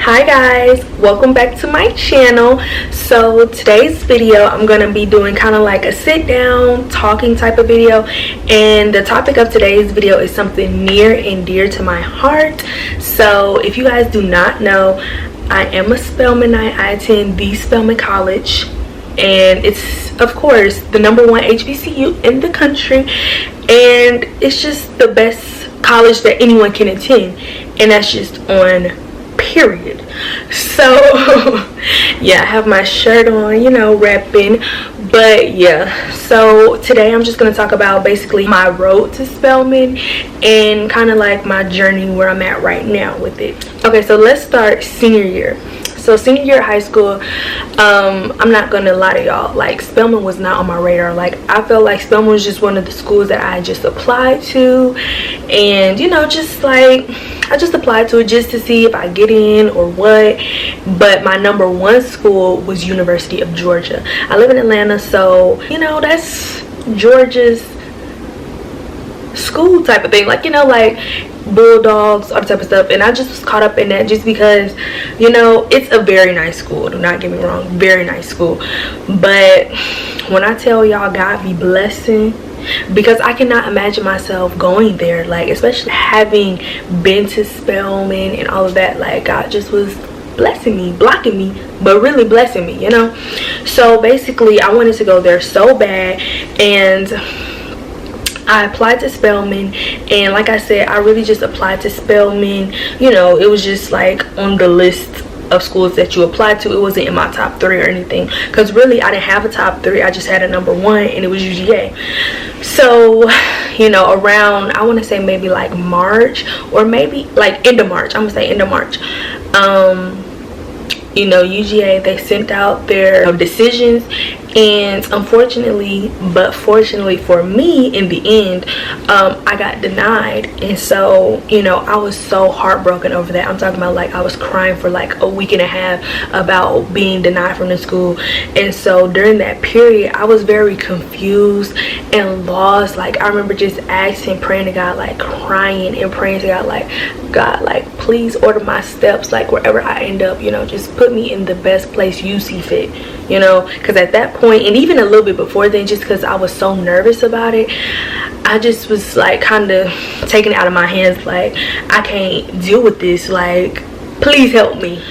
Hi guys, welcome back to my channel. So today's video I'm going to be doing kind of like a sit down talking type of video, and the topic of today's video is something near and dear to my heart. So if you guys do not know, I am a Spelmanite. I attend the Spelman College, and it's of course the #1 HBCU in the country, and it's just the best college that anyone can attend, and that's just on period. So yeah, I have my shirt on, you know, repping. But yeah, so today I'm just going to talk about basically my road to Spelman and kind of like my journey where I'm at right now with it. Okay, so let's start senior year. So senior year of high school, I'm not gonna lie to y'all, like Spelman was not on my radar. Like I felt like Spelman was just one of the schools that I just applied to, and you know, just like I just applied to it just to see if I get in or what. But my #1 school was University of Georgia. I live in Atlanta, so you know, that's Georgia's school type of thing, like, you know, like Bulldogs, all the type of stuff. And I just was caught up in that just because, you know, it's a very nice school, do not get me wrong, very nice school. But when I tell y'all, God be blessing, because I cannot imagine myself going there, like especially having been to Spelman and all of that. Like God just was blessing me, blocking me, but really blessing me, you know. So basically I wanted to go there so bad, and I applied to Spelman. And like I said, I really just applied to Spelman, you know, it was just like on the list of schools that you apply to. It wasn't in my top 3 or anything, because really I didn't have a top 3. I just had a #1, and it was UGA. So you know, around, I want to say maybe like March, or maybe like end of March, I'm gonna say end of March, you know, UGA, they sent out their decisions, and unfortunately, but fortunately for me, in the end, I got denied. And so, you know, I was so heartbroken over that. I'm talking about, like, I was crying for like a week and a half about being denied from the school. And so during that period, I was very confused and lost. Like I remember just asking, praying to God, like crying and praying to God, like, God, like, please order my steps, like wherever I end up, you know, just put me in the best place you see fit, you know. Because at that point, and even a little bit before then, just because I was so nervous about it, I just was like kind of taking it out of my hands, like I can't deal with this, like please help me.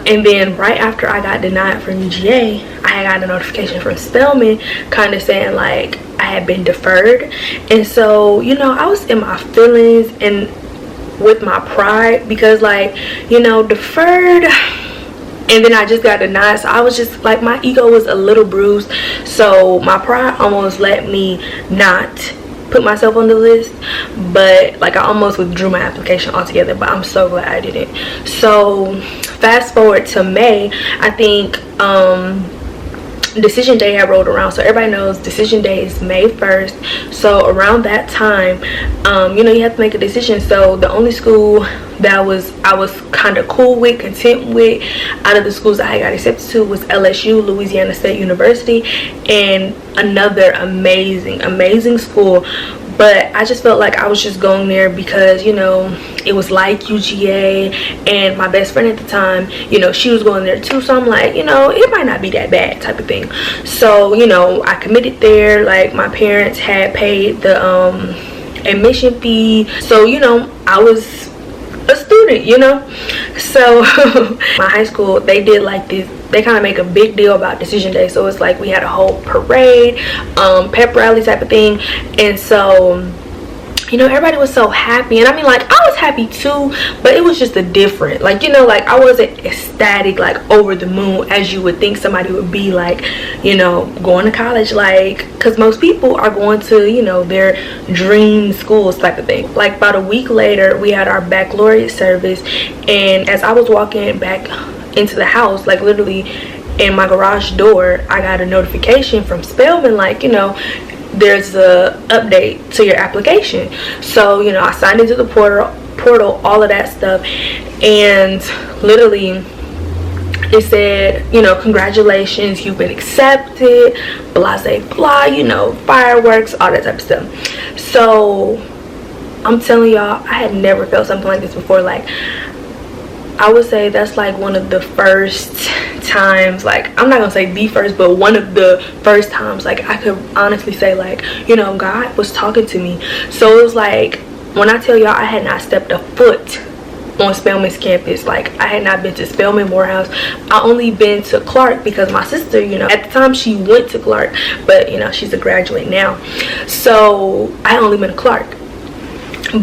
And then right after I got denied from UGA, I had got a notification from Spelman kind of saying like I had been deferred. And so, you know, I was in my feelings and with my pride, because like, you know, deferred, and then I just got denied. So I was just like, my ego was a little bruised, so my pride almost let me not put myself on the list. But like I almost withdrew my application altogether, but I'm so glad I didn't. So fast forward to May, I think decision day had rolled around. So everybody knows decision day is May 1st. So around that time, you know, you have to make a decision. So the only school that I was kind of cool with, content with, out of the schools I got accepted to, was LSU, Louisiana State University, and another amazing school. But I just felt like I was just going there because, you know, it was like UGA, and my best friend at the time, you know, she was going there too. So I'm like, you know, it might not be that bad type of thing. So, you know, I committed there. Like my parents had paid the admission fee. So, you know, I was a student, you know. So my high school, they did like this, they kind of make a big deal about decision day. So it's like we had a whole parade, pep rally type of thing. And so, you know, everybody was so happy. And I mean, like, I was happy too, but it was just a different, like, you know, like I wasn't ecstatic, like over the moon as you would think somebody would be, like, you know, going to college, like, because most people are going to, you know, their dream schools type of thing. Like about a week later, we had our baccalaureate service, and as I was walking back into the house, like literally in my garage door, I got a notification from Spelman, like, you know, there's a update to your application. So, you know, I signed into the portal, all of that stuff, and literally it said, you know, congratulations, you've been accepted, blah blah, you know, fireworks, all that type of stuff. So I'm telling y'all, I had never felt something like this before. Like, I would say that's like one of the first times, like I'm not gonna say the first, but one of the first times like I could honestly say like, you know, God was talking to me. So it was like, when I tell y'all I had not stepped a foot on Spelman's campus, like I had not been to Spelman, Morehouse. I only been to Clark because my sister, you know, at the time she went to Clark, but you know, she's a graduate now, so I only been to Clark,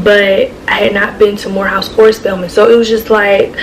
but I had not been to Morehouse or Spelman. So it was just like,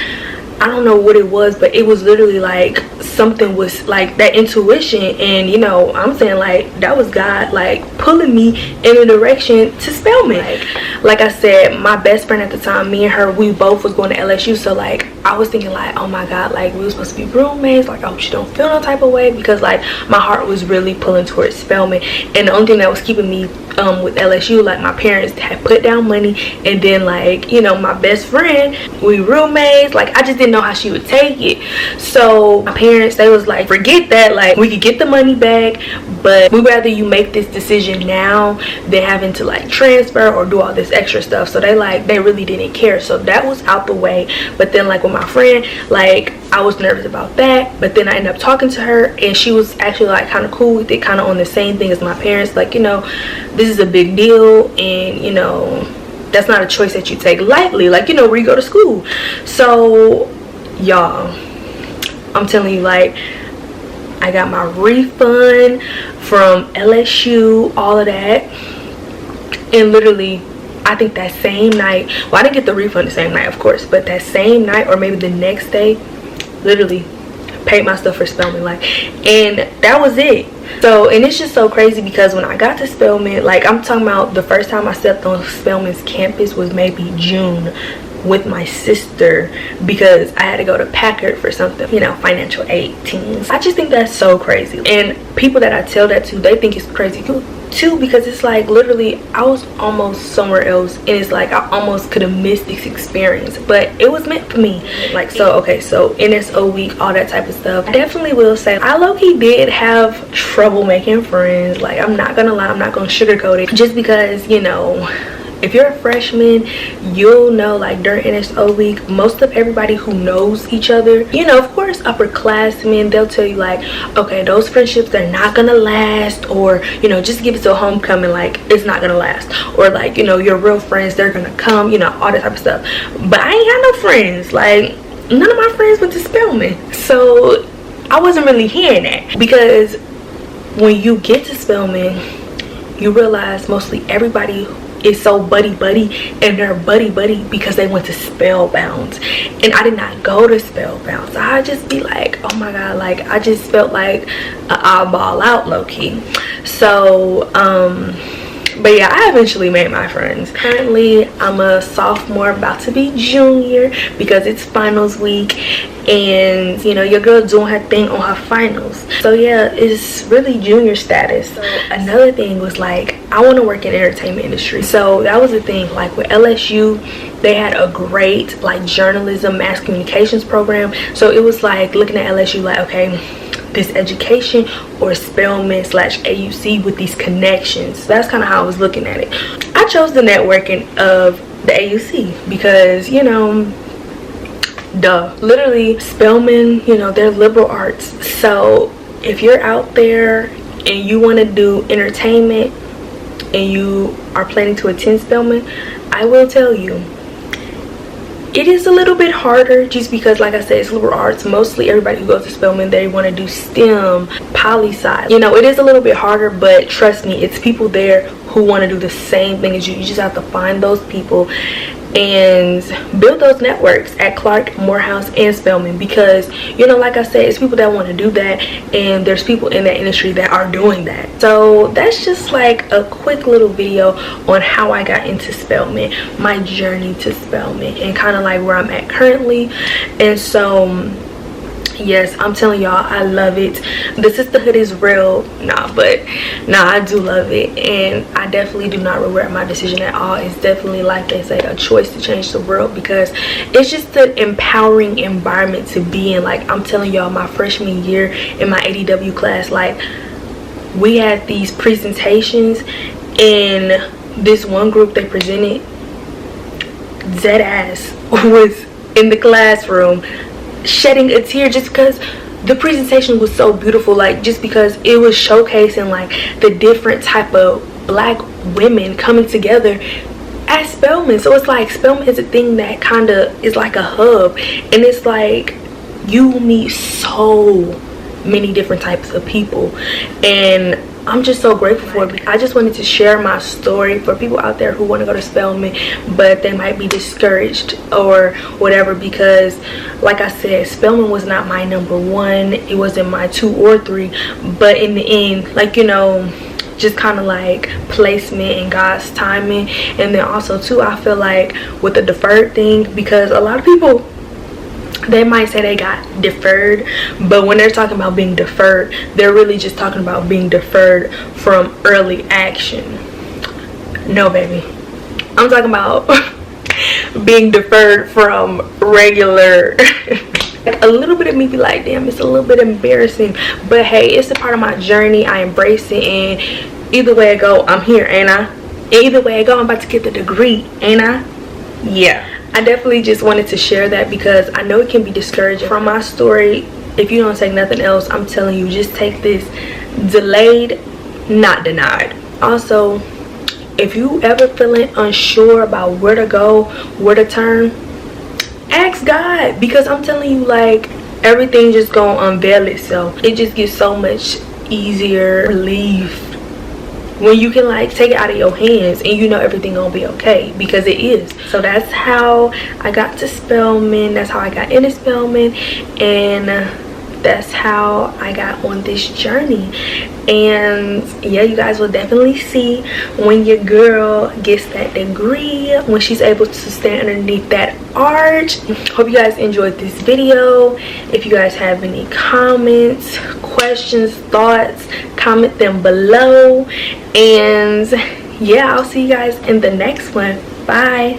I don't know what it was, but it was literally like something was like that intuition, and you know, I'm saying like that was God like pulling me in a direction to Spelman. Like I said, my best friend at the time, me and her, we both was going to LSU. So like I was thinking like, oh my God, like we were supposed to be roommates, like I hope you don't feel no type of way, because like my heart was really pulling towards Spelman. And the only thing that was keeping me with LSU, like my parents had put down money, and then like, you know, my best friend, we roommates, like I just didn't know how she would take it. So my parents, they was like, forget that, like we could get the money back, but we'd rather you make this decision now than having to like transfer or do all this extra stuff. So they really didn't care. So that was out the way. But then like with my friend, like I was nervous about that, but then I ended up talking to her, and she was actually like kind of cool with it, kind of on the same thing as my parents, like, you know, this is a big deal, and you know, that's not a choice that you take lightly, like, you know, where you go to school. So y'all, I'm telling you, like I got my refund from LSU, all of that, and literally I think that same night, well I didn't get the refund the same night of course, but that same night or maybe the next day, literally paid my stuff for Spelman, like, and that was it. So, and it's just so crazy because when I got to Spelman, like I'm talking about the first time I stepped on Spelman's campus was maybe June with my sister, because I had to go to Packard for something, you know, financial aid teams. I just think that's so crazy, and people that I tell that to, they think it's crazy too, because it's like literally I was almost somewhere else, and it's like I almost could have missed this experience, but it was meant for me. Like, so okay, so NSO week, all that type of stuff, I definitely will say I low-key did have trouble making friends. Like I'm not gonna lie, I'm not gonna sugarcoat it, just because, you know, if you're a freshman, you'll know like during NSO week, most of everybody who knows each other, you know, of course upperclassmen, they'll tell you like, okay, those friendships, they're not gonna last, or you know, just give it to homecoming, like it's not gonna last, or like, you know, your real friends, they're gonna come, you know, all that type of stuff. But I ain't got no friends, like none of my friends went to Spelman, so I wasn't really hearing that, because when you get to Spelman, you realize mostly everybody is so buddy, and they're buddy because they went to Spellbound, and I did not go to Spellbound. So I just be like, oh my God, like I just felt like an oddball out, low-key. So but yeah, I eventually made my friends. Currently I'm a sophomore, about to be junior, because it's finals week, and you know, your girl doing her thing on her finals. So yeah, it's really junior status. So another thing was like, I want to work in entertainment industry. So that was the thing, like with LSU, they had a great like journalism, mass communications program. So it was like looking at LSU like, okay, this education or Spelman / AUC with these connections. That's kind of how I was looking at it. I chose the networking of the AUC because, you know, duh, literally Spelman, you know, they're liberal arts. So if you're out there and you want to do entertainment and you are planning to attend Spelman, I will tell you, it is a little bit harder, just because like I said, it's liberal arts. Mostly everybody who goes to Spelman, they want to do STEM, poli-sci. You know, it is a little bit harder, but trust me, it's people there who want to do the same thing as you. You just have to find those people and build those networks at Clark, Morehouse, and Spelman, because, you know, like I said, it's people that want to do that, and there's people in that industry that are doing that. So that's just like a quick little video on how I got into Spelman, my journey to Spelman, and kind of like where I'm at currently. And so yes, I'm telling y'all, I love it. The sisterhood is real. I do love it, and I definitely do not regret my decision at all. It's definitely, like they say, a choice to change the world, because it's just an empowering environment to be in. Like I'm telling y'all, my freshman year in my ADW class, like we had these presentations, and this one group they presented, dead ass, was in the classroom shedding a tear just because the presentation was so beautiful, like just because it was showcasing like the different type of black women coming together at Spelman. So it's like Spelman is a thing that kind of is like a hub, and it's like you meet so many different types of people, and I'm just so grateful for it. I just wanted to share my story for people out there who want to go to Spelman but they might be discouraged or whatever, because like I said, Spelman was not my number one, it wasn't my 2 or 3, but in the end, like, you know, just kind of like placement and God's timing. And then also too, I feel like with the deferred thing, because a lot of people, they might say they got deferred, but when they're talking about being deferred, they're really just talking about being deferred from early action. No, baby, I'm talking about being deferred from regular. Like, a little bit of me be like, damn, it's a little bit embarrassing, but hey, it's a part of my journey. I embrace it, and either way I go, I'm here, ain't I? Either way I go, I'm about to get the degree, ain't I? Yeah. I definitely just wanted to share that because I know it can be discouraging. From my story, if you don't take nothing else, I'm telling you, just take this: delayed, not denied. Also, if you ever feeling unsure about where to go, where to turn, ask God, because I'm telling you, like, everything just gonna unveil itself. It just gets so much easier, relief, when you can like take it out of your hands and you know everything gonna be okay, because it is. So that's how I got to Spelman, that's how I got into Spelman, and that's how I got on this journey. And yeah, you guys will definitely see when your girl gets that degree, when she's able to stand underneath that arch. Hope you guys enjoyed this video. If you guys have any comments, questions, thoughts, comment them below. And yeah, I'll see you guys in the next one. Bye.